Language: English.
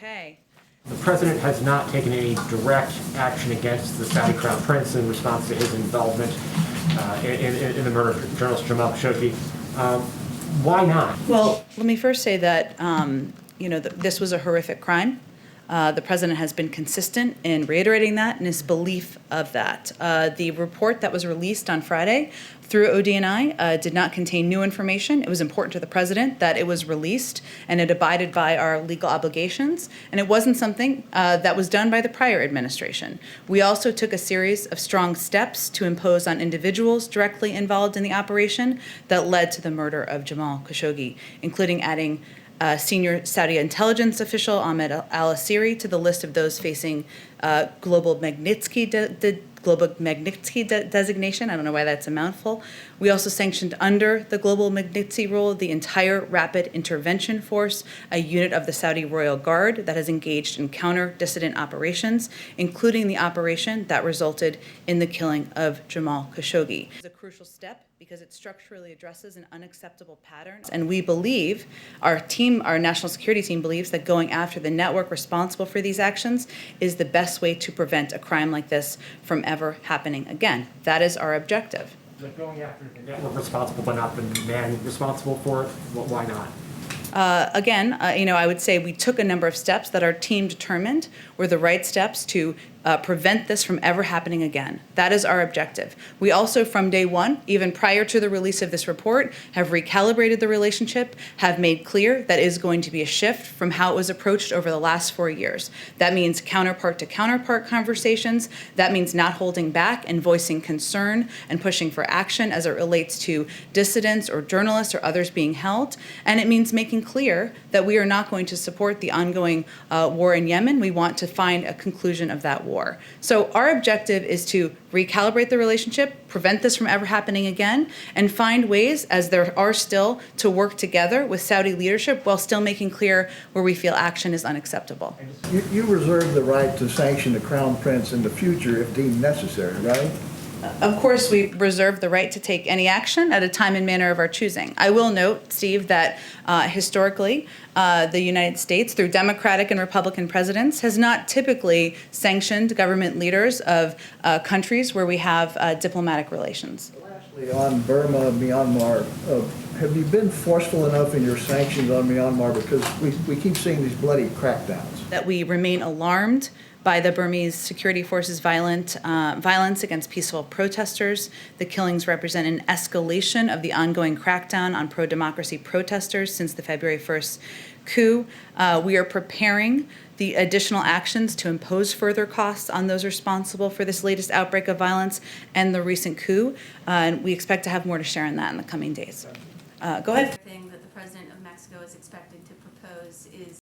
Okay. The president has not taken any direct action against the Saudi Crown Prince in response to his involvement in the murder of journalist Jamal Khashoggi. Why not? Well, let me first say that this was a horrific crime. The president has been consistent in reiterating that and his belief of that. The report that was released on Friday through ODNI did not contain new information. It was important to the president that it was released and it abided by our legal obligations. And it wasn't something that was done by the prior administration. We also took a series of strong steps to impose on individuals directly involved in the operation that led to the murder of Jamal Khashoggi, including adding senior Saudi intelligence official Ahmed al-Asiri to the list of those facing global Magnitsky designation. I don't know why that's a mouthful. We also sanctioned under the global Magnitsky rule the entire Rapid Intervention Force, a unit of the Saudi Royal Guard that has engaged in counter-dissident operations, including the operation that resulted in the killing of Jamal Khashoggi. It's a crucial step because it structurally addresses an unacceptable pattern. And we believe, our national security team believes, that going after the network responsible for these actions is the best way to prevent a crime like this from ever happening again. That is our objective. But going after the network responsible but not the man responsible for it, well, why not? I would say we took a number of steps that our team determined were the right steps to prevent this from ever happening again. That is our objective. We also, from day one, even prior to the release of this report, have recalibrated the relationship, have made clear that is going to be a shift from how it was approached over the last 4 years. That means counterpart to counterpart conversations. That means not holding back and voicing concern and pushing for action as it relates to dissidents or journalists or others being held. And it means making clear that we are not going to support the ongoing war in Yemen. We want to find a conclusion of that war. So our objective is to recalibrate the relationship, prevent this from ever happening again, and find ways, as there are still, to work together with Saudi leadership while still making clear where we feel action is unacceptable. You reserve the right to sanction the Crown Prince in the future if deemed necessary, right? Of course, we reserve the right to take any action at a time and manner of our choosing. I will note, Steve, that historically, the United States, through Democratic and Republican presidents, has not typically sanctioned government leaders of countries where we have diplomatic relations. Lastly, on Burma, Myanmar, have you been forceful enough in your sanctions on Myanmar? Because we keep seeing these bloody crackdowns. That we remain alarmed by the Burmese security forces' violence against peaceful protesters. The killings represent an escalation of the ongoing crackdown on pro-democracy protesters since the February 1st coup. We are preparing the additional actions to impose further costs on those responsible for this latest outbreak of violence and the recent coup. And we expect to have more to share on that in the coming days. Go ahead. The thing that the president of Mexico is expected to propose is